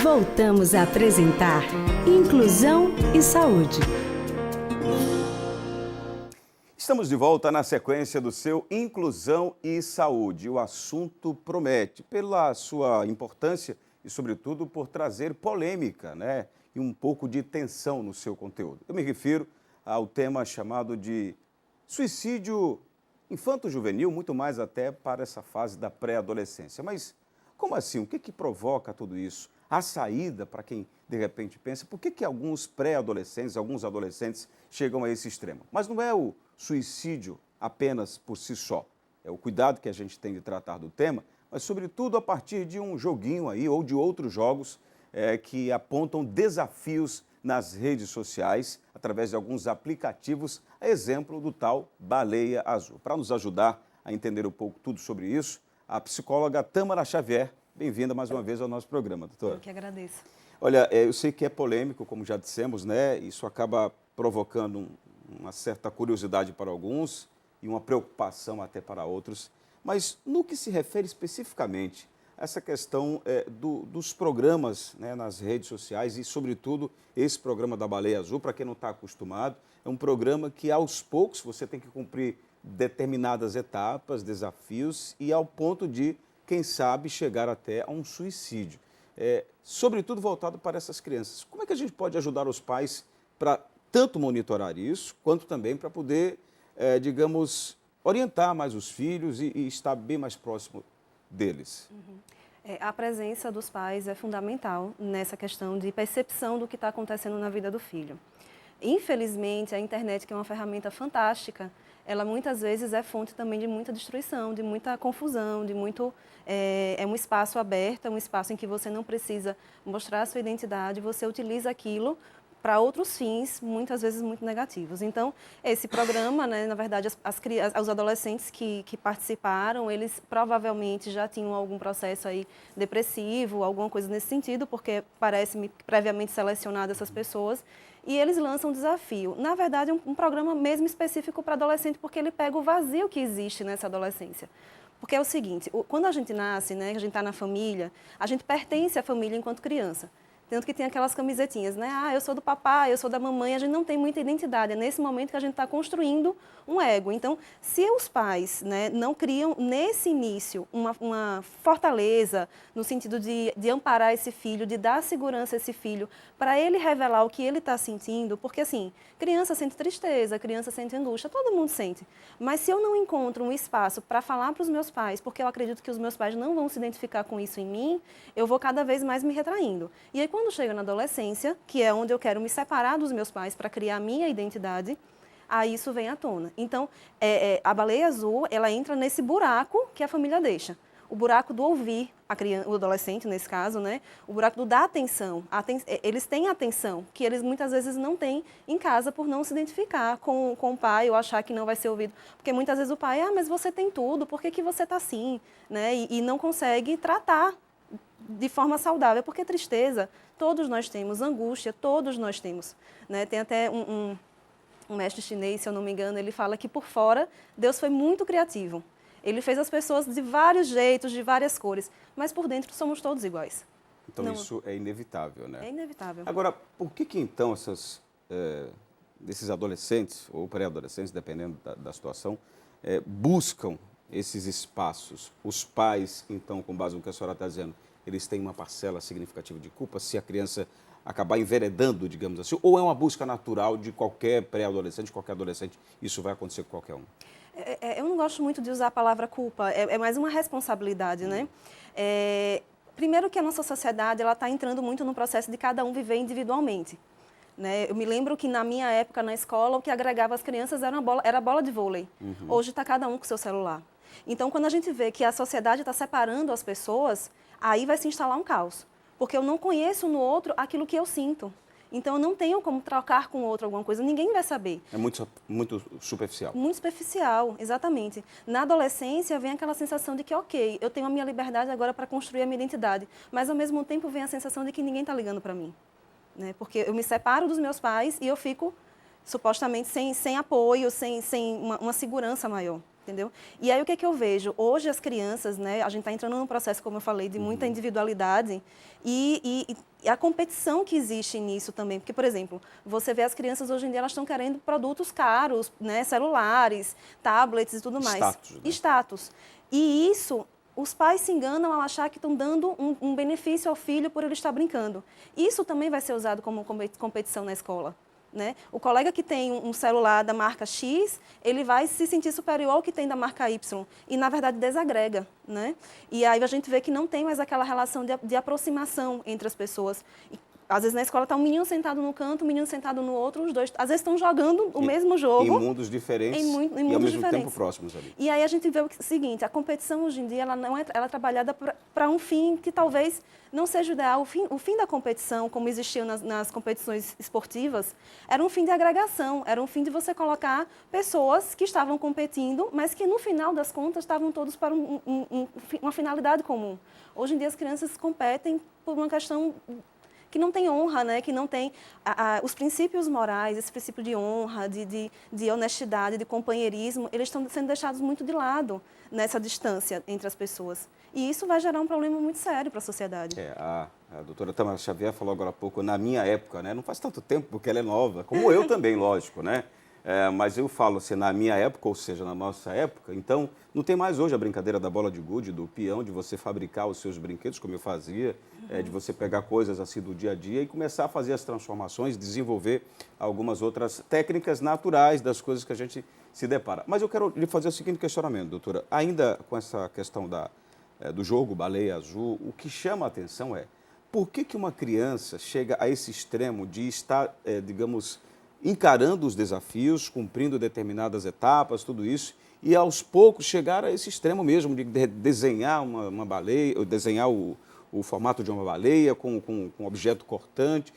Voltamos a apresentar Inclusão e Saúde. Estamos de volta na sequência do seu Inclusão e Saúde. O assunto promete, pela sua importância e, sobretudo, por trazer polêmica, né? E um pouco de tensão no seu conteúdo. Eu me refiro ao tema chamado de suicídio infanto-juvenil, muito mais até para essa fase da pré-adolescência. Mas como assim? O que provoca tudo isso? A saída, para quem de repente pensa, por que alguns pré-adolescentes, alguns adolescentes chegam a esse extremo? Mas não é o suicídio apenas por si só. É o cuidado que a gente tem de tratar do tema, mas sobretudo a partir de um joguinho aí ou de outros jogos que apontam desafios nas redes sociais, através de alguns aplicativos, a exemplo do tal Baleia Azul. Para nos ajudar a entender um pouco tudo sobre isso, a psicóloga Tâmara Xavier. Bem-vinda mais uma vez ao nosso programa, doutora. Eu que agradeço. Olha, eu sei que é polêmico, como já dissemos, né? Isso acaba provocando uma certa curiosidade para alguns e uma preocupação até para outros. Mas no que se refere especificamente a essa questão dos programas, né, nas redes sociais e, sobretudo, esse programa da Baleia Azul, para quem não está acostumado, é um programa que, aos poucos, você tem que cumprir determinadas etapas, desafios e ao ponto de, quem sabe, chegar até a um suicídio. Sobretudo voltado para essas crianças. Como é que a gente pode ajudar os pais para tanto monitorar isso, quanto também para poder, digamos, orientar mais os filhos e estar bem mais próximo deles? A presença dos pais é fundamental nessa questão de percepção do que está acontecendo na vida do filho. Infelizmente, a internet, que é uma ferramenta fantástica, ela muitas vezes é fonte também de muita destruição, de muita confusão, de muito... É um espaço aberto, é um espaço em que você não precisa mostrar a sua identidade, você utiliza aquilo para outros fins, muitas vezes muito negativos. Então, esse programa, né, na verdade, os adolescentes que participaram, eles provavelmente já tinham algum processo aí depressivo, alguma coisa nesse sentido, porque parece-me previamente selecionado essas pessoas, e eles lançam um desafio. Na verdade, um programa mesmo específico para adolescente, porque ele pega o vazio que existe nessa adolescência. Porque é o seguinte, quando a gente nasce, né, a gente está na família, a gente pertence à família enquanto criança. Tanto que tem aquelas camisetinhas, né? Ah, eu sou do papai, eu sou da mamãe, a gente não tem muita identidade. É nesse momento que a gente está construindo um ego. Então, se os pais, né, não criam nesse início uma fortaleza no sentido de amparar esse filho, de dar segurança a esse filho, para ele revelar o que ele está sentindo, porque assim, criança sente tristeza, criança sente angústia, todo mundo sente. Mas se eu não encontro um espaço para falar para os meus pais, porque eu acredito que os meus pais não vão se identificar com isso em mim, eu vou cada vez mais me retraindo. E aí, quando chega na adolescência, que é onde eu quero me separar dos meus pais para criar a minha identidade, aí isso vem à tona. Então, a Baleia Azul, ela entra nesse buraco que a família deixa. O buraco do ouvir a criança, o adolescente, nesse caso, né? O buraco do dar atenção. Eles têm atenção, que eles muitas vezes não têm em casa por não se identificar com o pai ou achar que não vai ser ouvido. Porque muitas vezes o pai, mas você tem tudo, por que você está assim? Né? E não consegue tratar de forma saudável, porque tristeza todos nós temos, angústia todos nós temos, né? Tem até um mestre chinês, se eu não me engano, ele fala que por fora Deus foi muito criativo. Ele fez as pessoas de vários jeitos, de várias cores, mas por dentro somos todos iguais. Então não, isso é inevitável, né? É inevitável. Agora, por que então desses adolescentes ou pré-adolescentes, dependendo da situação, buscam esses espaços? Os pais, então, com base no que a senhora está dizendo, eles têm uma parcela significativa de culpa se a criança acabar enveredando, digamos assim, ou é uma busca natural de qualquer pré-adolescente, de qualquer adolescente, isso vai acontecer com qualquer um? Eu não gosto muito de usar a palavra culpa, é mais uma responsabilidade, né? Primeiro que a nossa sociedade está entrando muito no processo de cada um viver individualmente. Né? Eu me lembro que na minha época, na escola, o que agregava as crianças era a bola de vôlei. Hoje está cada um com o seu celular. Então, quando a gente vê que a sociedade está separando as pessoas, aí vai se instalar um caos. Porque eu não conheço no outro aquilo que eu sinto. Então, eu não tenho como trocar com o outro alguma coisa, ninguém vai saber. É muito superficial. Muito superficial, exatamente. Na adolescência, vem aquela sensação de que, ok, eu tenho a minha liberdade agora para construir a minha identidade. Mas, ao mesmo tempo, vem a sensação de que ninguém está ligando para mim. Né? Porque eu me separo dos meus pais e eu fico, supostamente, sem apoio, sem uma segurança maior. entendeu? E aí o que é que eu vejo? Hoje as crianças, né, a gente está entrando num processo, como eu falei, de muita individualidade e a competição que existe nisso também. Porque, por exemplo, você vê as crianças hoje em dia, elas estão querendo produtos caros, né, celulares, tablets e tudo mais. Status, né? Status. E isso, os pais se enganam ao achar que estão dando um benefício ao filho por ele estar brincando. Isso também vai ser usado como competição na escola. Né? O colega que tem um celular da marca X, ele vai se sentir superior ao que tem da marca Y. E, na verdade, desagrega. Né? E aí a gente vê que não tem mais aquela relação de aproximação entre as pessoas. E, às vezes na escola está um menino sentado num canto, um menino sentado no outro, os dois, às vezes estão jogando o mesmo jogo. Em mundos diferentes e ao mesmo tempo próximos ali. E aí a gente vê o seguinte, a competição hoje em dia, ela é trabalhada para um fim que talvez não seja o ideal. O fim da competição, como existia nas competições esportivas, era um fim de agregação, era um fim de você colocar pessoas que estavam competindo, mas que no final das contas estavam todos para uma finalidade comum. Hoje em dia as crianças competem por uma questão que não tem honra, né? Que não tem os princípios morais, esse princípio de honra, de honestidade, de companheirismo, eles estão sendo deixados muito de lado nessa distância entre as pessoas. E isso vai gerar um problema muito sério para a sociedade. A doutora Tamara Xavier falou agora há pouco, na minha época, né? Não faz tanto tempo, porque ela é nova, como eu também, lógico, né? Mas eu falo assim, na minha época, ou seja, na nossa época, então não tem mais hoje a brincadeira da bola de gude, do peão, de você fabricar os seus brinquedos, como eu fazia, de você pegar coisas assim do dia a dia e começar a fazer as transformações, desenvolver algumas outras técnicas naturais das coisas que a gente se depara. Mas eu quero lhe fazer o seguinte questionamento, doutora, ainda com essa questão do jogo Baleia Azul, o que chama a atenção é por que uma criança chega a esse extremo de estar, digamos, encarando os desafios, cumprindo determinadas etapas, tudo isso, e aos poucos chegar a esse extremo mesmo de desenhar uma baleia, desenhar o formato de uma baleia com um objeto cortante.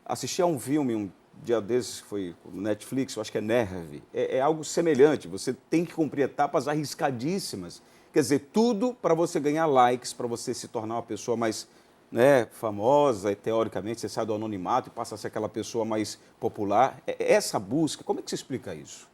Assisti a um filme um dia desses, foi no Netflix, eu acho que é Nerve, é algo semelhante, você tem que cumprir etapas arriscadíssimas, quer dizer, tudo para você ganhar likes, para você se tornar uma pessoa mais, né, famosa e teoricamente você sai do anonimato e passa a ser aquela pessoa mais popular. Essa busca, como é que você explica isso?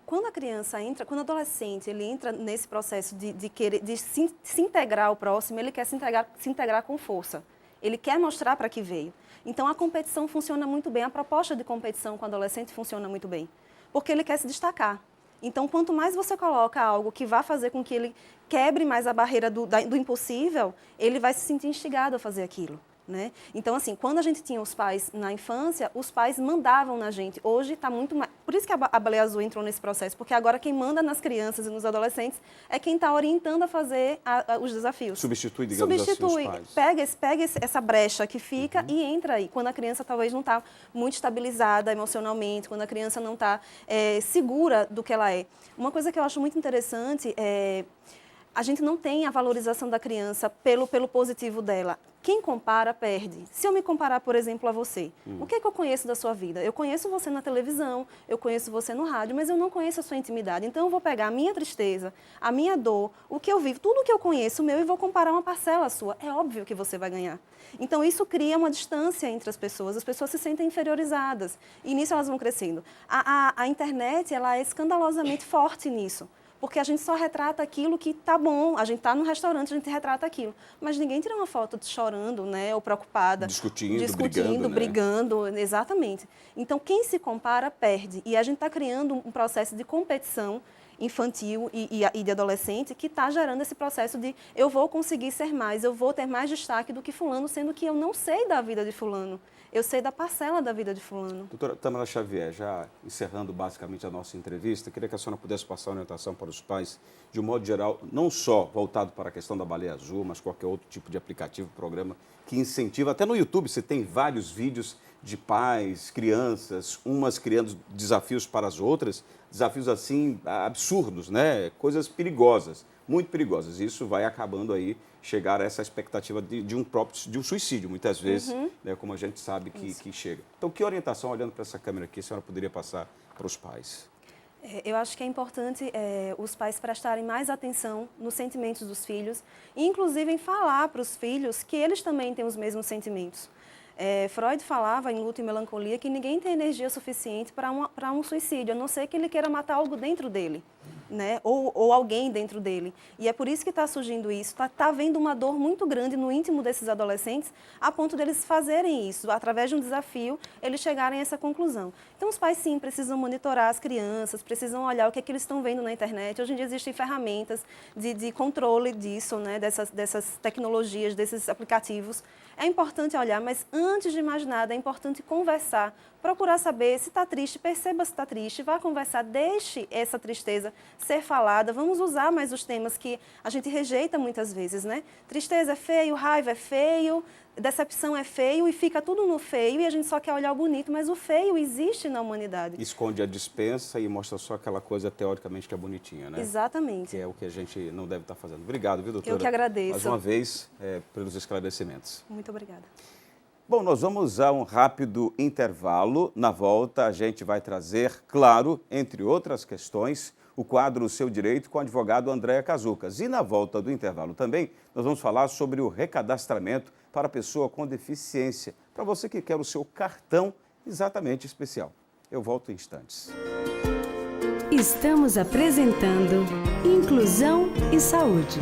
Quando a criança entra, quando o adolescente ele entra nesse processo de querer se integrar ao próximo, ele quer se integrar com força. Ele quer mostrar para que veio. Então a competição funciona muito bem, a proposta de competição com o adolescente funciona muito bem, porque ele quer se destacar. Então, quanto mais você coloca algo que vá fazer com que ele quebre mais a barreira do impossível, ele vai se sentir instigado a fazer aquilo. Né? Então, assim, quando a gente tinha os pais na infância, os pais mandavam na gente. Hoje está muito mais... Por isso que a Baleia Azul entrou nesse processo, porque agora quem manda nas crianças e nos adolescentes é quem está orientando a fazer os desafios. Substitui, digamos assim, os pais. Pega essa brecha que fica e entra aí. Quando a criança talvez não está muito estabilizada emocionalmente, quando a criança não está segura do que ela é. Uma coisa que eu acho muito interessante é... A gente não tem a valorização da criança pelo positivo dela. Quem compara, perde. Se eu me comparar, por exemplo, a você, o que é que eu conheço da sua vida? Eu conheço você na televisão, eu conheço você no rádio, mas eu não conheço a sua intimidade. Então, eu vou pegar a minha tristeza, a minha dor, o que eu vivo, tudo o que eu conheço meu e vou comparar uma parcela sua. É óbvio que você vai ganhar. Então, isso cria uma distância entre as pessoas se sentem inferiorizadas. E nisso elas vão crescendo. A internet, ela é escandalosamente forte nisso. Porque a gente só retrata aquilo que tá bom. A gente tá num restaurante, a gente retrata aquilo. Mas ninguém tira uma foto chorando, né? Ou preocupada. Discutindo, brigando. Exatamente. Então, quem se compara, perde. E a gente está criando um processo de competição infantil e de adolescente que está gerando esse processo de eu vou conseguir ser mais, eu vou ter mais destaque do que fulano, sendo que eu não sei da vida de fulano. Eu sei da parcela da vida de fulano. Doutora Tamara Xavier, já encerrando basicamente a nossa entrevista, queria que a senhora pudesse passar uma orientação para os pais, de um modo geral, não só voltado para a questão da Baleia Azul, mas qualquer outro tipo de aplicativo, programa que incentiva. Até no YouTube você tem vários vídeos de pais, crianças, umas criando desafios para as outras, desafios assim absurdos, né? Coisas perigosas, muito perigosas. Isso vai acabando aí chegar a essa expectativa de um suicídio, muitas vezes, né, como a gente sabe que chega. Então, que orientação, olhando para essa câmera aqui, a senhora poderia passar para os pais? Eu acho que é importante os pais prestarem mais atenção nos sentimentos dos filhos, e inclusive em falar para os filhos que eles também têm os mesmos sentimentos. Freud falava em Luto e Melancolia que ninguém tem energia suficiente para um suicídio, a não ser que ele queira matar algo dentro dele, né? Ou alguém dentro dele. E é por isso que está surgindo isso, está havendo uma dor muito grande no íntimo desses adolescentes, a ponto deles fazerem isso, através de um desafio, eles chegarem a essa conclusão. Então, os pais, sim, precisam monitorar as crianças, precisam olhar o que é que eles estão vendo na internet. Hoje em dia existem ferramentas de controle disso, né? dessas tecnologias, desses aplicativos. É importante olhar, mas antes de mais nada, é importante conversar, procurar saber se está triste, perceba se está triste, vá conversar, deixe essa tristeza ser falada. Vamos usar mais os temas que a gente rejeita muitas vezes, né? Tristeza é feio, raiva é feio, decepção é feio e fica tudo no feio e a gente só quer olhar o bonito, mas o feio existe na humanidade. Esconde a despensa e mostra só aquela coisa teoricamente que é bonitinha, né? Exatamente. Que é o que a gente não deve estar fazendo. Obrigado, viu, doutora? Eu que agradeço. Mais uma vez, pelos esclarecimentos. Muito obrigada. Bom, nós vamos a um rápido intervalo. Na volta, a gente vai trazer, claro, entre outras questões, o quadro O Seu Direito com a advogada Andréa Cazucas. E na volta do intervalo também, nós vamos falar sobre o recadastramento para a pessoa com deficiência, para você que quer o seu cartão exatamente especial. Eu volto em instantes. Estamos apresentando Inclusão e Saúde.